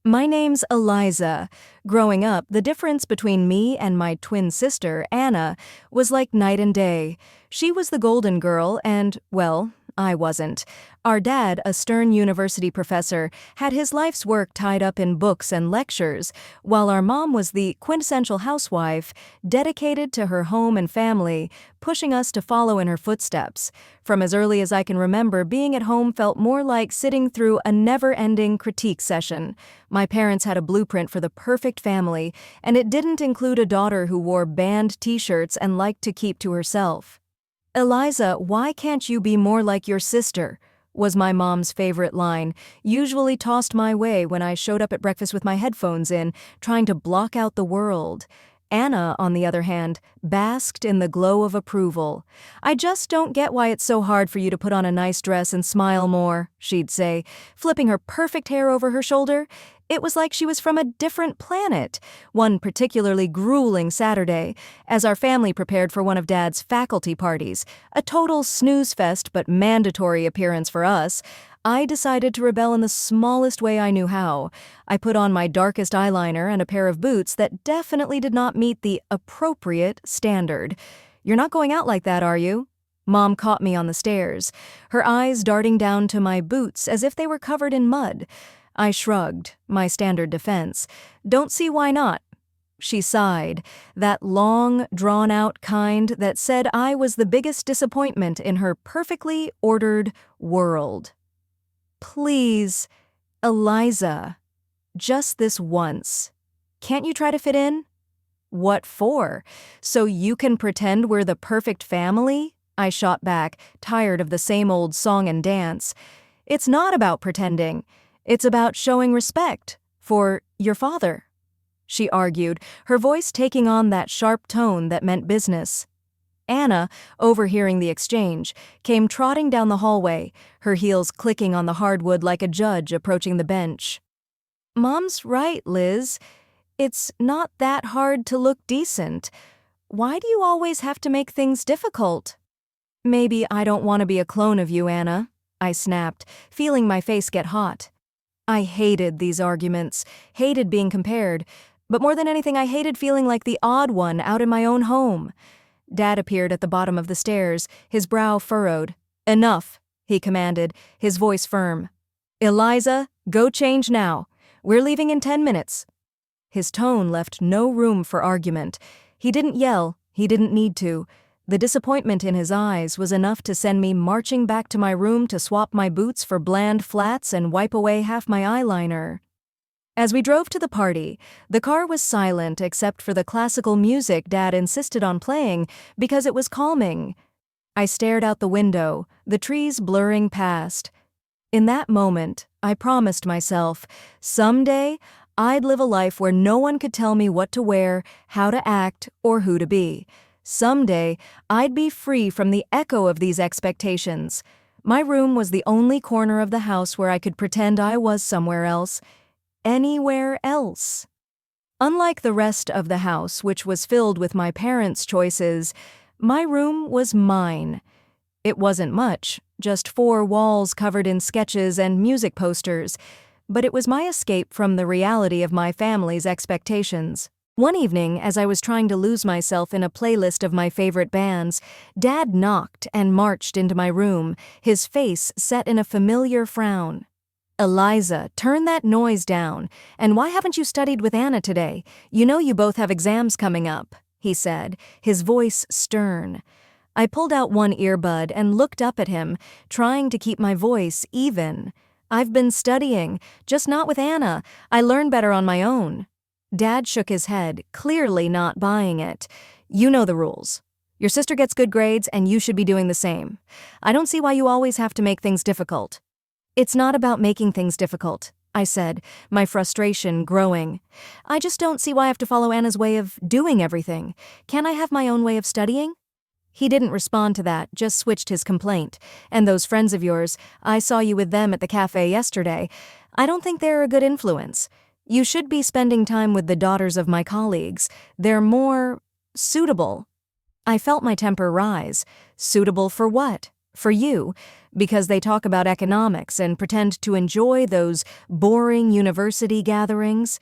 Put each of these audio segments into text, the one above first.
My name's Eliza. Growing up, the difference between me and my twin sister, Anna, was like night and day. She was the golden girl and, well, I wasn't. Our dad, a stern university professor, had his life's work tied up in books and lectures, while our mom was the quintessential housewife, dedicated to her home and family, pushing us to follow in her footsteps. From as early as I can remember, being at home felt more like sitting through a never-ending critique session. My parents had a blueprint for the perfect family, and it didn't include a daughter who wore band t-shirts and liked to keep to herself. "Eliza, why can't you be more like your sister?" was my mom's favorite line, usually tossed my way when I showed up at breakfast with my headphones in, trying to block out the world. Anna, on the other hand, basked in the glow of approval. "I just don't get why it's so hard for you to put on a nice dress and smile more," she'd say, flipping her perfect hair over her shoulder. It was like she was from a different planet. One particularly grueling Saturday, as our family prepared for one of Dad's faculty parties, a total snooze fest but mandatory appearance for us, I decided to rebel in the smallest way I knew how. I put on my darkest eyeliner and a pair of boots that definitely did not meet the appropriate standard. "You're not going out like that, are you?" Mom caught me on the stairs, her eyes darting down to my boots as if they were covered in mud. I shrugged, my standard defense. "Don't see why not." She sighed, that long, drawn-out kind that said I was the biggest disappointment in her perfectly ordered world. "Please, Eliza, just this once. Can't you try to fit in?" "What for? So you can pretend we're the perfect family?" I shot back, tired of the same old song and dance. "It's not about pretending. It's about showing respect for your father," she argued, her voice taking on that sharp tone that meant business. Anna, overhearing the exchange, came trotting down the hallway, her heels clicking on the hardwood like a judge approaching the bench. "Mom's right, Liz. It's not that hard to look decent. Why do you always have to make things difficult?" "Maybe I don't want to be a clone of you, Anna," I snapped, feeling my face get hot. I hated these arguments, hated being compared, but more than anything I hated feeling like the odd one out in my own home. Dad appeared at the bottom of the stairs, his brow furrowed. "Enough," he commanded, his voice firm. "Eliza, go change now. We're leaving in 10 minutes. His tone left no room for argument. He didn't yell, he didn't need to. The disappointment in his eyes was enough to send me marching back to my room to swap my boots for bland flats and wipe away half my eyeliner. As we drove to the party, the car was silent except for the classical music Dad insisted on playing because it was calming. I stared out the window, the trees blurring past. In that moment, I promised myself, someday I'd live a life where no one could tell me what to wear, how to act, or who to be. Someday, I'd be free from the echo of these expectations. My room was the only corner of the house where I could pretend I was somewhere else. Anywhere else. Unlike the rest of the house, which was filled with my parents' choices, my room was mine. It wasn't much, just 4 walls covered in sketches and music posters, but it was my escape from the reality of my family's expectations. One evening, as I was trying to lose myself in a playlist of my favorite bands, Dad knocked and marched into my room, his face set in a familiar frown. "Eliza, turn that noise down. And why haven't you studied with Anna today? You know you both have exams coming up," he said, his voice stern. I pulled out one earbud and looked up at him, trying to keep my voice even. "I've been studying, just not with Anna. I learn better on my own." Dad shook his head, clearly not buying it. "You know the rules. Your sister gets good grades and you should be doing the same. I don't see why you always have to make things difficult." "It's not about making things difficult," I said, my frustration growing. "I just don't see why I have to follow Anna's way of doing everything. Can't I have my own way of studying?" He didn't respond to that, just switched his complaint. "And those friends of yours, I saw you with them at the cafe yesterday. I don't think they're a good influence. You should be spending time with the daughters of my colleagues. They're more suitable." I felt my temper rise. Suitable for what? For you, because they talk about economics and pretend to enjoy those boring university gatherings."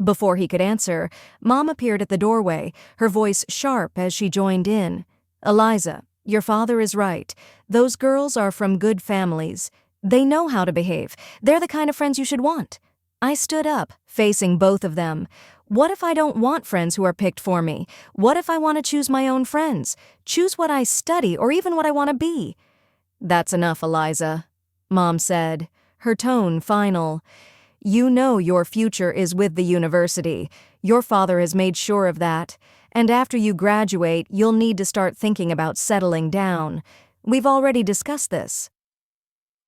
Before he could answer, Mom appeared at the doorway, her voice sharp as she joined in. "Eliza, your father is right. Those girls are from good families. They know how to behave. They're the kind of friends you should want." I stood up, facing both of them. What if I don't want friends who are picked for me? What if I want to choose my own friends? Choose what I study or even what I want to be? "That's enough, Eliza," Mom said, her tone final. "You know your future is with the university. Your father has made sure of that. And after you graduate, you'll need to start thinking about settling down. We've already discussed this."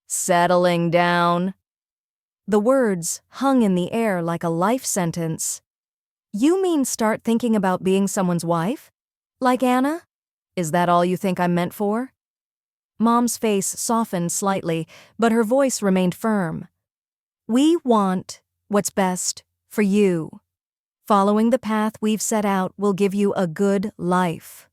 Settling down? The words hung in the air like a life sentence. "You mean start thinking about being someone's wife? Like Anna? Is that all you think I'm meant for?" Mom's face softened slightly, but her voice remained firm. "We want what's best for you. Following the path we've set out will give you a good life."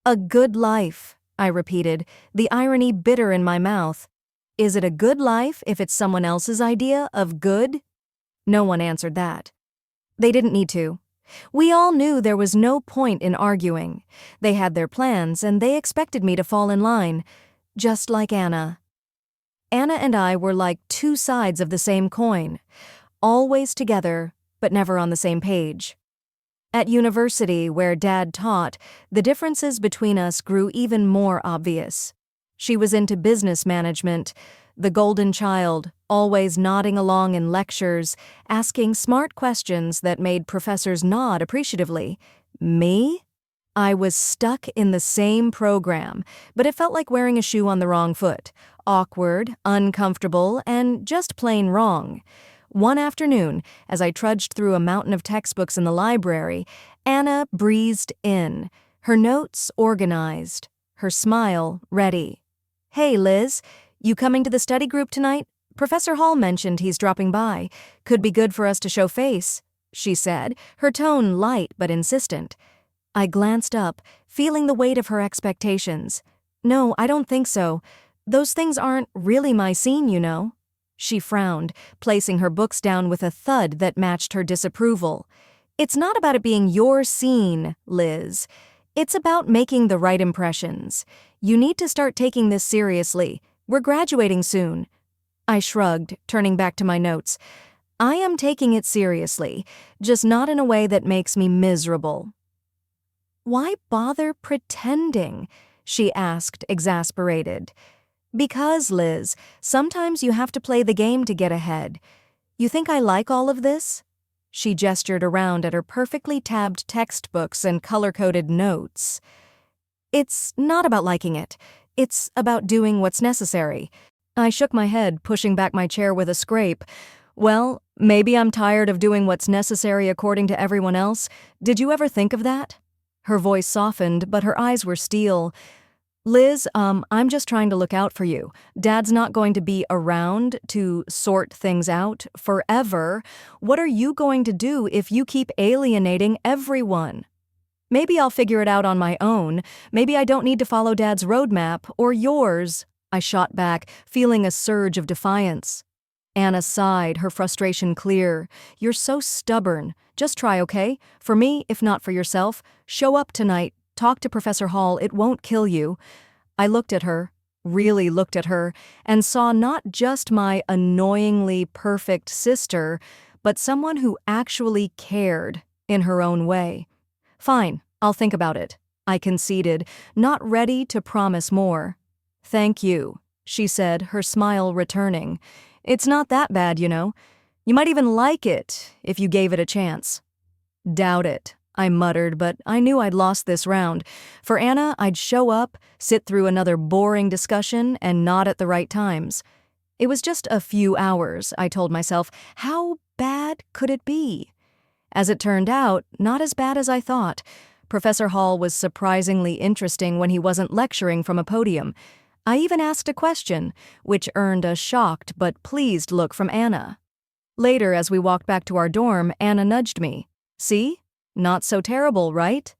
"A good life," I repeated, the irony bitter in my mouth. Is it a good life if it's someone else's idea of good? No one answered that. They didn't need to. We all knew there was no point in arguing. They had their plans, and they expected me to fall in line, just like Anna. Anna and I were like two sides of the same coin, always together, but never on the same page. At university, where Dad taught, the differences between us grew even more obvious. She was into business management, the golden child, always nodding along in lectures, asking smart questions that made professors nod appreciatively. Me? I was stuck in the same program, but it felt like wearing a shoe on the wrong foot. Awkward, uncomfortable, and just plain wrong. One afternoon, as I trudged through a mountain of textbooks in the library, Anna breezed in, her notes organized, her smile ready. "Hey, Liz, you coming to the study group tonight? Professor Hall mentioned he's dropping by. Could be good for us to show face," she said, her tone light but insistent. I glanced up, feeling the weight of her expectations. "No, I don't think so. Those things aren't really my scene, you know." She frowned, placing her books down with a thud that matched her disapproval. "It's not about it being your scene, Liz. It's about making the right impressions. You need to start taking this seriously. We're graduating soon." I shrugged, turning back to my notes. "I am taking it seriously, just not in a way that makes me miserable." "Why bother pretending?" she asked, exasperated. "Because, Liz, sometimes you have to play the game to get ahead. You think I like all of this?" She gestured around at her perfectly tabbed textbooks and color-coded notes. "It's not about liking it. It's about doing what's necessary." I shook my head, pushing back my chair with a scrape. "Well, maybe I'm tired of doing what's necessary according to everyone else. Did you ever think of that?" Her voice softened, but her eyes were steel. "Liz, I'm just trying to look out for you. Dad's not going to be around to sort things out forever. What are you going to do if you keep alienating everyone? Maybe I'll figure it out on my own. Maybe I don't need to follow Dad's roadmap, or yours." I shot back, feeling a surge of defiance. Anna sighed, her frustration clear. "You're so stubborn. Just try, okay? For me, if not for yourself. Show up tonight. Talk to Professor Hall. It won't kill you." I looked at her, really looked at her, and saw not just my annoyingly perfect sister, but someone who actually cared in her own way. "Fine, I'll think about it," I conceded, not ready to promise more. "Thank you," she said, her smile returning. "It's not that bad, you know. You might even like it if you gave it a chance." "Doubt it," I muttered, but I knew I'd lost this round. For Anna, I'd show up, sit through another boring discussion, and nod at the right times. It was just a few hours, I told myself. How bad could it be? As it turned out, not as bad as I thought. Professor Hall was surprisingly interesting when he wasn't lecturing from a podium. I even asked a question, which earned a shocked but pleased look from Anna. Later, as we walked back to our dorm, Anna nudged me. "See? Not so terrible, right?"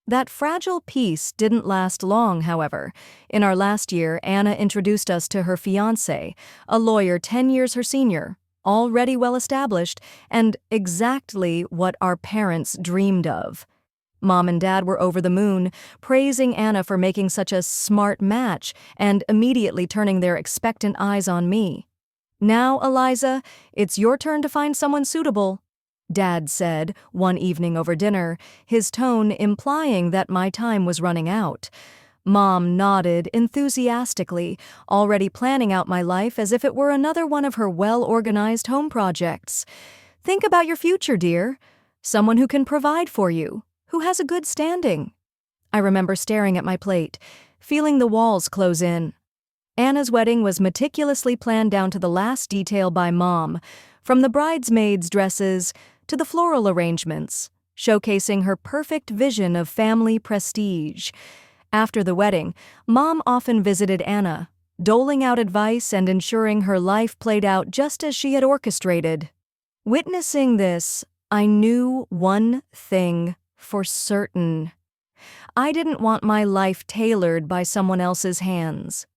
That fragile peace didn't last long, however. In our last year, Anna introduced us to her fiancé, a lawyer 10 years her senior, already well established, and exactly what our parents dreamed of. Mom and Dad were over the moon, praising Anna for making such a smart match and immediately turning their expectant eyes on me. "Now, Eliza, it's your turn to find someone suitable," Dad said one evening over dinner, his tone implying that my time was running out. Mom nodded enthusiastically, already planning out my life as if it were another one of her well-organized home projects. "Think about your future, dear. Someone who can provide for you, who has a good standing." I remember staring at my plate, feeling the walls close in. Anna's wedding was meticulously planned down to the last detail by Mom, from the bridesmaids' dresses to the floral arrangements, showcasing her perfect vision of family prestige. After the wedding, Mom often visited Anna, doling out advice and ensuring her life played out just as she had orchestrated. Witnessing this, I knew one thing for certain. I didn't want my life tailored by someone else's hands.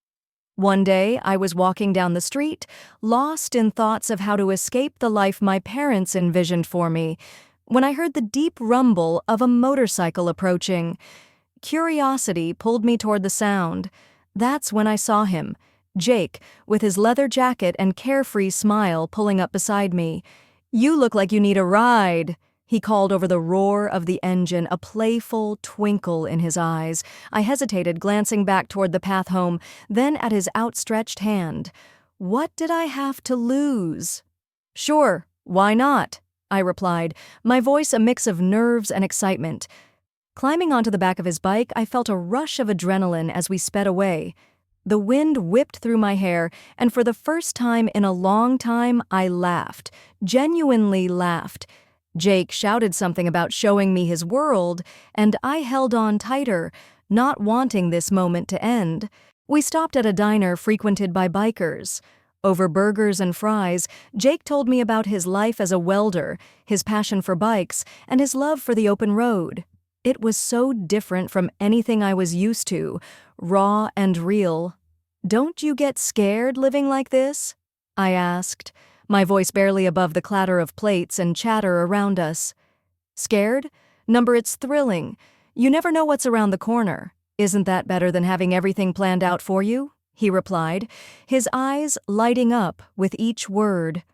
One day, I was walking down the street, lost in thoughts of how to escape the life my parents envisioned for me, when I heard the deep rumble of a motorcycle approaching. Curiosity pulled me toward the sound. That's when I saw him, Jake, with his leather jacket and carefree smile pulling up beside me. "You look like you need a ride," he called over the roar of the engine, a playful twinkle in his eyes. I hesitated, glancing back toward the path home, then at his outstretched hand. What did I have to lose? "Sure, why not?" I replied, my voice a mix of nerves and excitement. Climbing onto the back of his bike, I felt a rush of adrenaline as we sped away. The wind whipped through my hair, and for the first time in a long time, I laughed, genuinely laughed. Jake shouted something about showing me his world, and I held on tighter, not wanting this moment to end. We stopped at a diner frequented by bikers. Over burgers and fries, Jake told me about his life as a welder, his passion for bikes, and his love for the open road. It was so different from anything I was used to, raw and real. "Don't you get scared living like this?" I asked, my voice barely above the clatter of plates and chatter around us. "Scared? Number, it's thrilling. You never know what's around the corner. Isn't that better than having everything planned out for you?" he replied, his eyes lighting up with each word.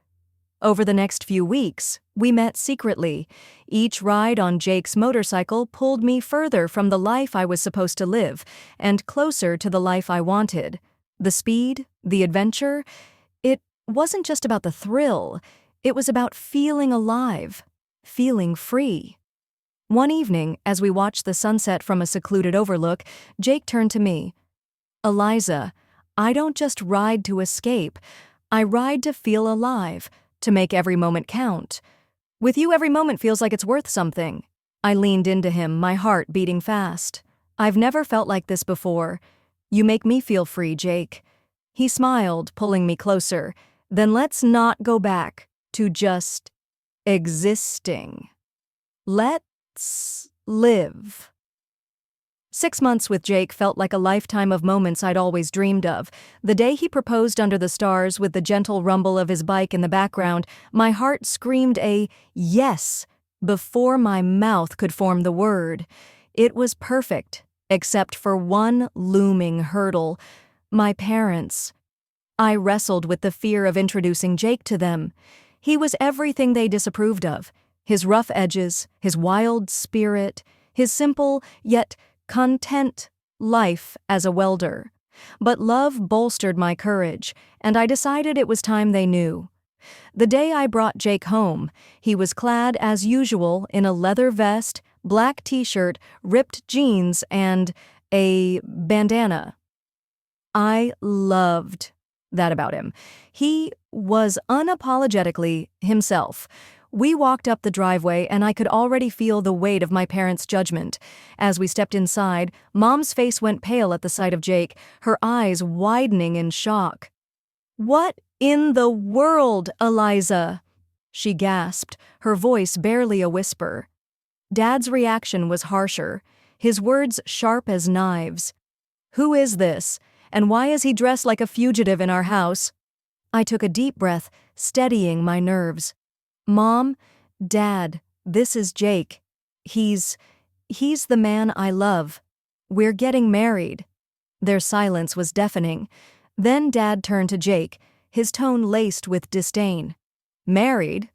Over the next few weeks, we met secretly. Each ride on Jake's motorcycle pulled me further from the life I was supposed to live and closer to the life I wanted. The speed, the adventure, it wasn't just about the thrill. It was about feeling alive, feeling free. One evening, as we watched the sunset from a secluded overlook, Jake turned to me. "Eliza, I don't just ride to escape. I ride to feel alive, to make every moment count. With you, every moment feels like it's worth something." I leaned into him, my heart beating fast. "I've never felt like this before. You make me feel free, Jake." He smiled, pulling me closer. "Then let's not go back to just existing. Let's live." 6 months with Jake felt like a lifetime of moments I'd always dreamed of. The day he proposed under the stars with the gentle rumble of his bike in the background, my heart screamed a yes before my mouth could form the word. It was perfect, except for one looming hurdle: my parents. I wrestled with the fear of introducing Jake to them. He was everything they disapproved of: his rough edges, his wild spirit, his simple yet content life as a welder. But love bolstered my courage, and I decided it was time they knew. The day I brought Jake home, he was clad as usual in a leather vest, black t-shirt, ripped jeans, and a bandana. I loved that about him. He was unapologetically himself. We walked up the driveway, and I could already feel the weight of my parents' judgment. As we stepped inside, Mom's face went pale at the sight of Jake, her eyes widening in shock. "What in the world, Eliza?" she gasped, her voice barely a whisper. Dad's reaction was harsher. his words sharp as knives. "Who is this? And why is he dressed like a fugitive in our house?" I took a deep breath, steadying my nerves. "Mom, Dad, this is Jake. He's the man I love. We're getting married." Their silence was deafening. Then Dad turned to Jake, his tone laced with disdain. "Married?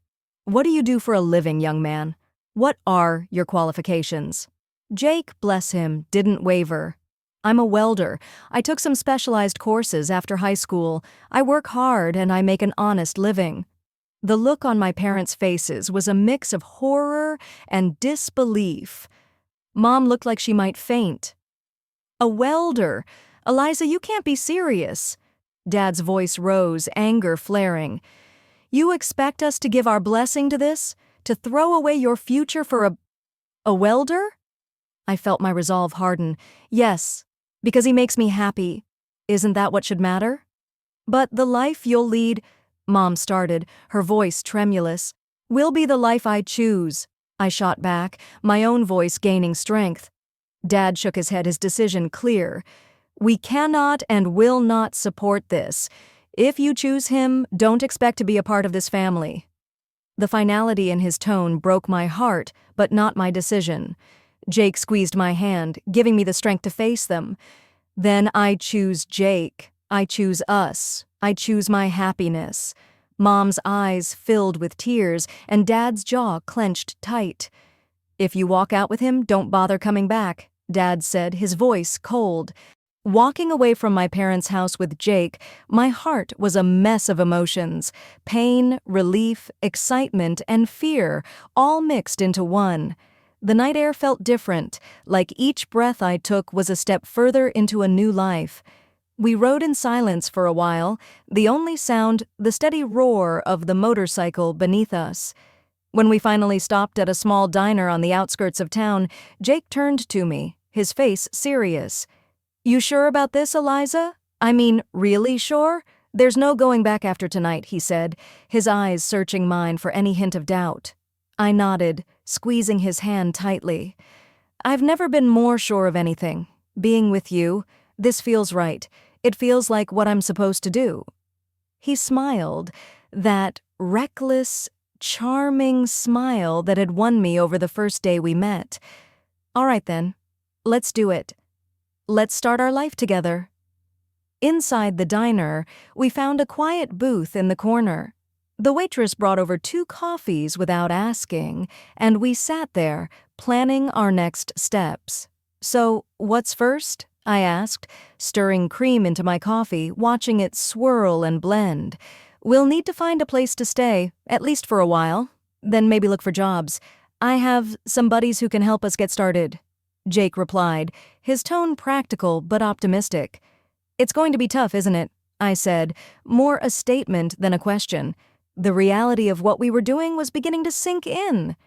What do you do for a living, young man? What are your qualifications?" Jake, bless him, didn't waver. "I'm a welder. I took some specialized courses after high school. I work hard and I make an honest living." The look on my parents' faces was a mix of horror and disbelief. Mom looked like she might faint. "A welder? Eliza, you can't be serious." Dad's voice rose, anger flaring. "You expect us to give our blessing to this? To throw away your future for a welder?" I felt my resolve harden. "Yes, because he makes me happy. Isn't that what should matter?" "But the life you'll lead," Mom started, her voice tremulous, "will be the life I choose," I shot back, my own voice gaining strength. Dad shook his head, his decision clear. "We cannot and will not support this. If you choose him, don't expect to be a part of this family." The finality in his tone broke my heart, but not my decision. Jake squeezed my hand, giving me the strength to face them. "Then I choose Jake. I choose us. I choose my happiness." Mom's eyes filled with tears, and Dad's jaw clenched tight. "If you walk out with him, don't bother coming back," Dad said, his voice cold. Walking away from my parents' house with Jake, my heart was a mess of emotions. Pain, relief, excitement, and fear, all mixed into one. The night air felt different, like each breath I took was a step further into a new life. We rode in silence for a while, the only sound the steady roar of the motorcycle beneath us. When we finally stopped at a small diner on the outskirts of town, Jake turned to me, his face serious. "You sure about this, Eliza? I mean, really sure? There's no going back after tonight," he said, his eyes searching mine for any hint of doubt. I nodded, squeezing his hand tightly. "I've never been more sure of anything. Being with you, this feels right. It feels like what I'm supposed to do." He smiled, that reckless, charming smile that had won me over the first day we met. "All right then, let's do it. Let's start our life together." Inside the diner, we found a quiet booth in the corner. The waitress brought over 2 coffees without asking, and we sat there, planning our next steps. "So, what's first?" I asked, stirring cream into my coffee, watching it swirl and blend. "We'll need to find a place to stay, at least for a while. Then maybe look for jobs. I have some buddies who can help us get started," Jake replied, his tone practical but optimistic. "It's going to be tough, isn't it?" I said, more a statement than a question. The reality of what we were doing was beginning to sink in.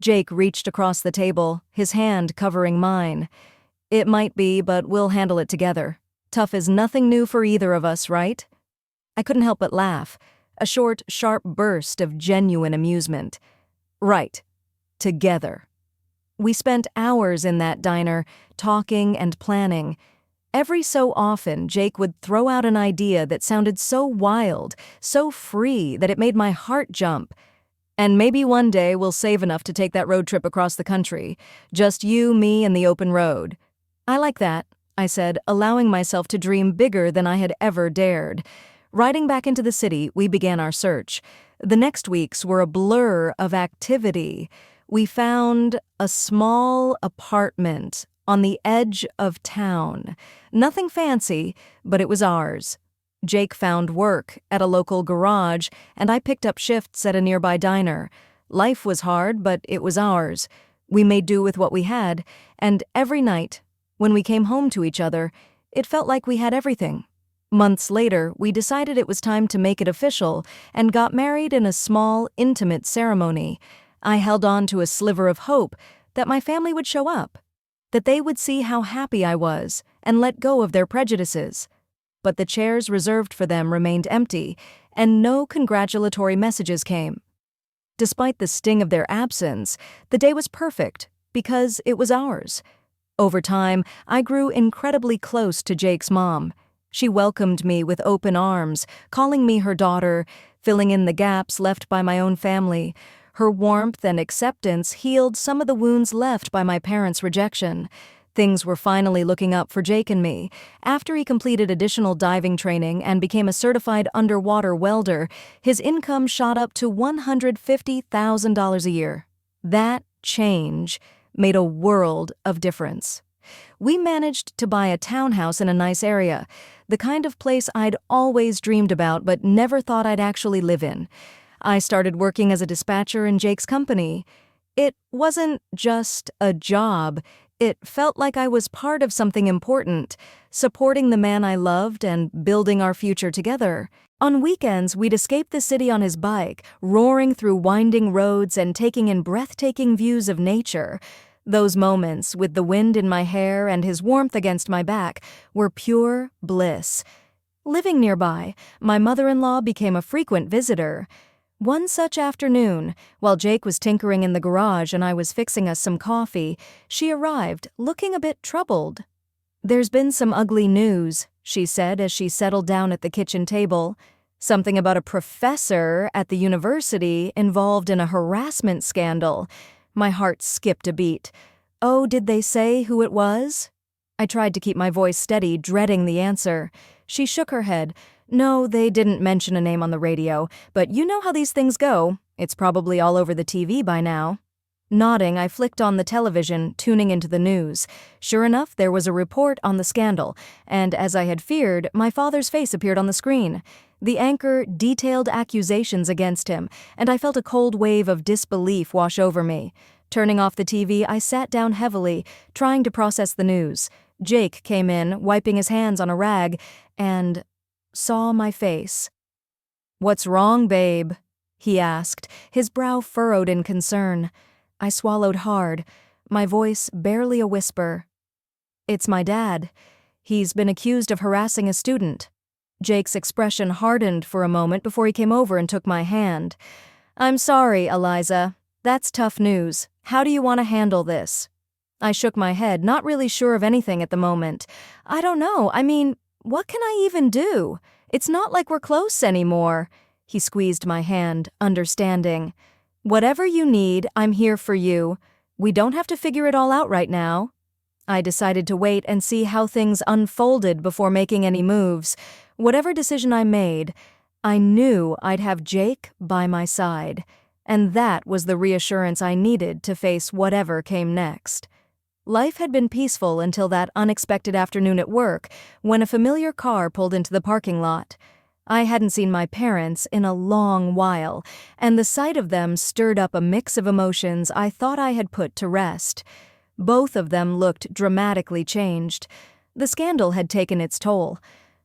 Jake reached across the table, his hand covering mine. "It might be, but we'll handle it together. Tough is nothing new for either of us, right?" I couldn't help but laugh, a short, sharp burst of genuine amusement. "Right. Together." We spent hours in that diner, talking and planning. Every so often, Jake would throw out an idea that sounded so wild, so free, that it made my heart jump. "And maybe one day we'll save enough to take that road trip across the country. Just you, me, and the open road." "I like that," I said, allowing myself to dream bigger than I had ever dared. Riding back into the city, we began our search. The next weeks were a blur of activity. We found a small apartment on the edge of town. Nothing fancy, but it was ours. Jake found work at a local garage, and I picked up shifts at a nearby diner. Life was hard, but it was ours. We made do with what we had, and every night, when we came home to each other, it felt like we had everything. Months later, we decided it was time to make it official and got married in a small, intimate ceremony. I held on to a sliver of hope that my family would show up, that they would see how happy I was and let go of their prejudices. But the chairs reserved for them remained empty, and no congratulatory messages came. Despite the sting of their absence, the day was perfect because it was ours. Over time, I grew incredibly close to Jake's mom. She welcomed me with open arms, calling me her daughter, filling in the gaps left by my own family. Her warmth and acceptance healed some of the wounds left by my parents' rejection. Things were finally looking up for Jake and me. After he completed additional diving training and became a certified underwater welder, his income shot up to $150,000 a year. That change made a world of difference. We managed to buy a townhouse in a nice area, the kind of place I'd always dreamed about but never thought I'd actually live in. I started working as a dispatcher in Jake's company. It wasn't just a job. It felt like I was part of something important, supporting the man I loved and building our future together. On weekends, we'd escape the city on his bike, roaring through winding roads and taking in breathtaking views of nature. Those moments, with the wind in my hair and his warmth against my back, were pure bliss. Living nearby, my mother-in-law became a frequent visitor. One such afternoon, while Jake was tinkering in the garage and I was fixing us some coffee, she arrived, looking a bit troubled. "There's been some ugly news," she said as she settled down at the kitchen table. "Something about a professor at the university involved in a harassment scandal." My heart skipped a beat. "Oh, did they say who it was?" I tried to keep my voice steady, dreading the answer. She shook her head. "No, they didn't mention a name on the radio, but you know how these things go. It's probably all over the TV by now." Nodding, I flicked on the television, tuning into the news. Sure enough, there was a report on the scandal, and as I had feared, my father's face appeared on the screen. The anchor detailed accusations against him, and I felt a cold wave of disbelief wash over me. Turning off the TV, I sat down heavily, trying to process the news. Jake came in, wiping his hands on a rag, and saw my face. "What's wrong, babe?" he asked, his brow furrowed in concern. I swallowed hard, my voice barely a whisper. "It's my dad. He's been accused of harassing a student." Jake's expression hardened for a moment before he came over and took my hand. "I'm sorry, Eliza. That's tough news. How do you want to handle this?" I shook my head, not really sure of anything at the moment. "I don't know. I mean, what can I even do? It's not like we're close anymore." He squeezed my hand, understanding. "Whatever you need, I'm here for you. We don't have to figure it all out right now." I decided to wait and see how things unfolded before making any moves. Whatever decision I made, I knew I'd have Jake by my side, and that was the reassurance I needed to face whatever came next. Life had been peaceful until that unexpected afternoon at work when a familiar car pulled into the parking lot. I hadn't seen my parents in a long while, and the sight of them stirred up a mix of emotions I thought I had put to rest. Both of them looked dramatically changed. The scandal had taken its toll.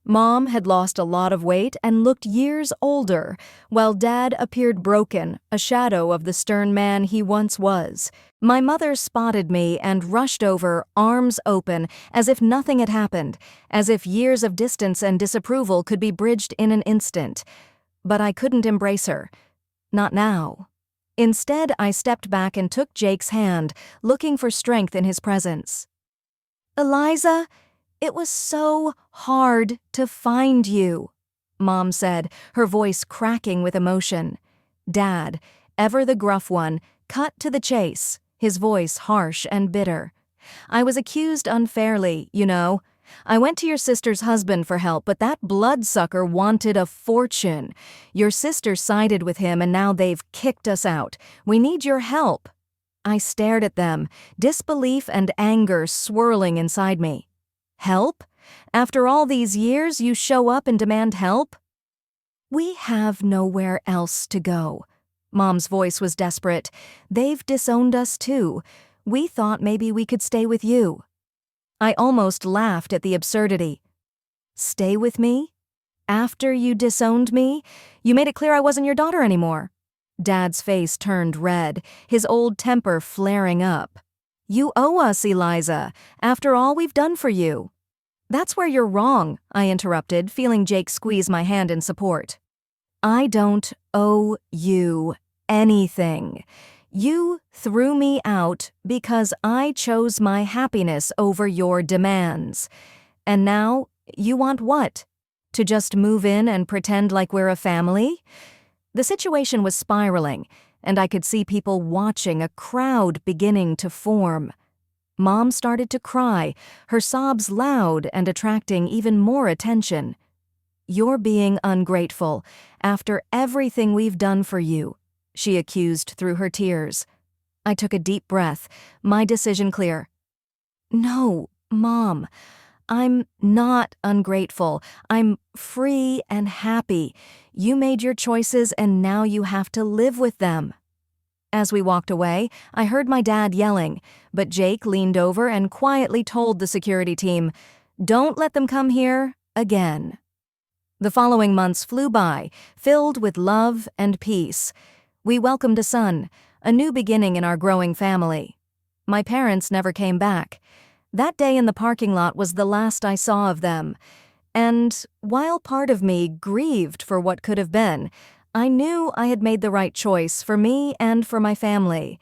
Mom had lost a lot of weight and looked years older, while Dad appeared broken, a shadow of the stern man he once was. My mother spotted me and rushed over, arms open, as if nothing had happened, as if years of distance and disapproval could be bridged in an instant. But I couldn't embrace her. Not now. Instead, I stepped back and took Jake's hand, looking for strength in his presence. "Eliza, it was so hard to find you," Mom said, her voice cracking with emotion. Dad, ever the gruff one, cut to the chase, his voice harsh and bitter. "I was accused unfairly, you know. I went to your sister's husband for help, but that bloodsucker wanted a fortune. Your sister sided with him and now they've kicked us out. We need your help." I stared at them, disbelief and anger swirling inside me. "Help? After all these years, you show up and demand help?" "We have nowhere else to go." Mom's voice was desperate. "They've disowned us too. We thought maybe we could stay with you." I almost laughed at the absurdity. "Stay with me? After you disowned me? You made it clear I wasn't your daughter anymore." Dad's face turned red, his old temper flaring up. "You owe us, Eliza, after all we've done for you." "That's where you're wrong," I interrupted, feeling Jake squeeze my hand in support. "I don't owe you anything. You threw me out because I chose my happiness over your demands. And now, you want what? To just move in and pretend like we're a family? The situation was spiraling, and I could see people watching, a crowd beginning to form. Mom started to cry, her sobs loud and attracting even more attention. "You're being ungrateful, after everything we've done for you," she accused through her tears. I took a deep breath, my decision clear. "No, Mom, I'm not ungrateful. I'm free and happy. You made your choices and now you have to live with them." As we walked away, I heard my dad yelling, but Jake leaned over and quietly told the security team, "Don't let them come here again." The following months flew by, filled with love and peace. We welcomed a son, a new beginning in our growing family. My parents never came back. That day in the parking lot was the last I saw of them. And while part of me grieved for what could have been, I knew I had made the right choice for me and for my family.